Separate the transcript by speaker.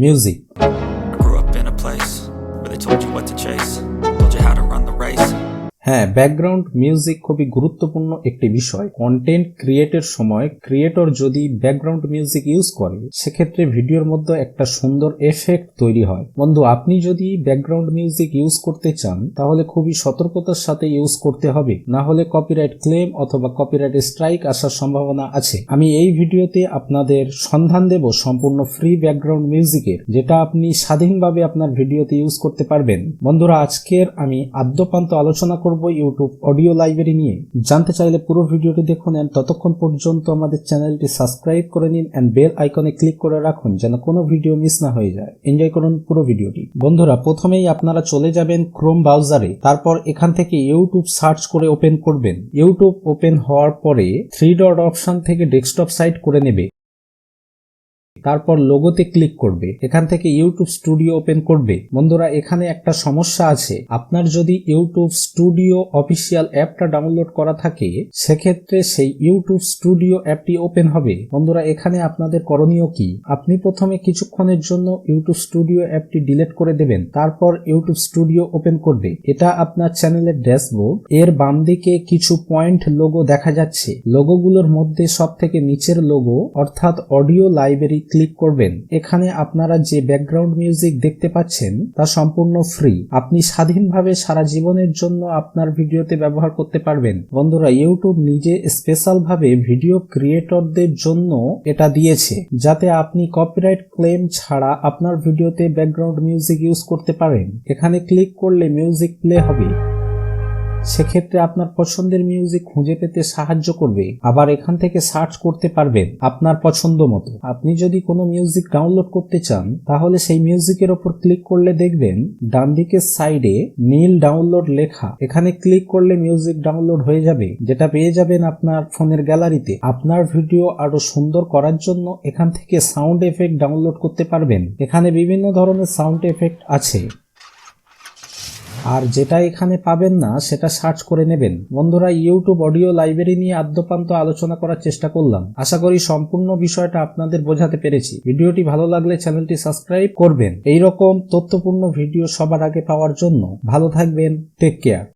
Speaker 1: Music.
Speaker 2: I grew up in a place where they told you what to chase, told you how to run the race.
Speaker 1: হ্যাঁ, background music খুবই গুরুত্বপূর্ণ একটি বিষয়। Content ক্রিয়েটের সময় creator যদি background music use করে, সেক্ষেত্রে ভিডিওর মধ্যে একটা সুন্দর এফেক্ট তৈরি হয়। বন্ধু, আপনি যদি ব্যাকগ্রাউন্ড মিউজিক ইউজ করতে চান, তাহলে খুবই সতর্কতার সাথে ইউজ করতে হবে, না হলে কপিরাইট ক্লেম অথবা কপিরাইট স্ট্রাইক আসার সম্ভাবনা আছে। আমি এই ভিডিওতে আপনাদের সন্ধান দেব সম্পূর্ণ ফ্রি ব্যাকগ্রাউন্ড মিউজিকের, যেটা আপনি স্বাধীনভাবে আপনার ভিডিওতে ইউজ করতে পারবেন। বন্ধুরা, আজকের আমি আদ্যপান্ত আলোচনা করব ইউটিউব অডিও লাইব্রেরি নিয়ে। জানতে চাইলে পুরো ভিডিওটি দেখুন এন্ড ততক্ষণ পর্যন্ত আমাদের চ্যানেলটি সাবস্ক্রাইব করে নিন এন্ড বেল আইকনে ক্লিক করে রাখুন যেন কোনো ভিডিও মিস না হয়ে যায়। এনজয় করুন পুরো ভিডিওটি। বন্ধুরা, প্রথমেই আপনারা চলে যাবেন ক্রোম ব্রাউজারে, তারপর এখান থেকে ইউটিউব সার্চ করে ওপেন করবেন। ইউটিউব ওপেন হওয়ার পরে 3 ডট অপশন থেকে ডেস্কটপ সাইট করে নেবে, তারপর লোগোতে ক্লিক করবে। এখান থেকে ইউটিউব স্টুডিও ওপেন করবে। বন্ধুরা, এখানে একটা সমস্যা আছে। আপনার যদি ইউটিউব স্টুডিও অফিসিয়াল অ্যাপটা ডাউনলোড করা থাকে, সেক্ষেত্রে সেই ইউটিউব স্টুডিও অ্যাপটি ওপেন হবে। বন্ধুরা, এখানে আপনাদের করণীয় কি? আপনি প্রথমে কিছুক্ষণের জন্য ইউটিউব স্টুডিও অ্যাপটি ডিলিট করে দেবেন, তারপর ইউটিউব স্টুডিও ওপেন করবে। এটা আপনার চ্যানেলের ড্যাশবোর্ড। এর বাম দিকে কিছু পয়েন্ট লোগো দেখা যাচ্ছে। লোগোগুলোর মধ্যে সব থেকে নিচের লোগো অর্থাৎ অডিও লাইব্রেরি ক্লিক করবেন। এখানে আপনারা যে ব্যাকগ্রাউন্ড মিউজিক দেখতে পাচ্ছেন তা সম্পূর্ণ ফ্রি। আপনি স্বাধীনভাবে সারা জীবনের জন্য আপনার ভিডিওতে ব্যবহার করতে পারবেন। বন্ধুরা, ইউটিউব নিজে স্পেশাল ভাবে ভিডিও ক্রিয়েটরদের জন্য এটা দিয়েছে, যাতে আপনি কপিরাইট ক্লেম ছাড়া আপনার ভিডিওতে ব্যাকগ্রাউন্ড মিউজিক ইউজ করতে পারেন। এখানে ক্লিক করলে মিউজিক প্লে হবে, সেক্ষেত্রে আপনার পছন্দের মিউজিক খুঁজে পেতে সাহায্য করবে। আবার এখান থেকে সার্চ করতে পারবেন আপনার পছন্দ মতো। আপনি যদি কোনো মিউজিক ডাউনলোড করতে চান, তাহলে সেই মিউজিকের ওপর ক্লিক করলে দেখবেন ডান দিকের সাইডে নীল ডাউনলোড লেখা। এখানে ক্লিক করলে মিউজিক ডাউনলোড হয়ে যাবে, যেটা পেয়ে যাবেন আপনার ফোনের গ্যালারিতে। আপনার ভিডিও আরো সুন্দর করার জন্য এখান থেকে সাউন্ড এফেক্ট ডাউনলোড করতে পারবেন। এখানে বিভিন্ন ধরনের সাউন্ড এফেক্ট আছে, আর যেটা এখানে পাবেন না সেটা সার্চ করে নেবেন। বন্ধুরা, ইউটিউব অডিও লাইব্রেরি নিয়ে আদ্যপান্ত আলোচনা করার চেষ্টা করলাম। আশা করি সম্পূর্ণ বিষয়টা আপনাদের বোঝাতে পেরেছি। ভিডিওটি ভালো লাগলে চ্যানেলটি সাবস্ক্রাইব করবেন। এইরকম তথ্যপূর্ণ ভিডিও সবার আগে পাওয়ার জন্য। ভালো থাকবেন, টেক কেয়ার।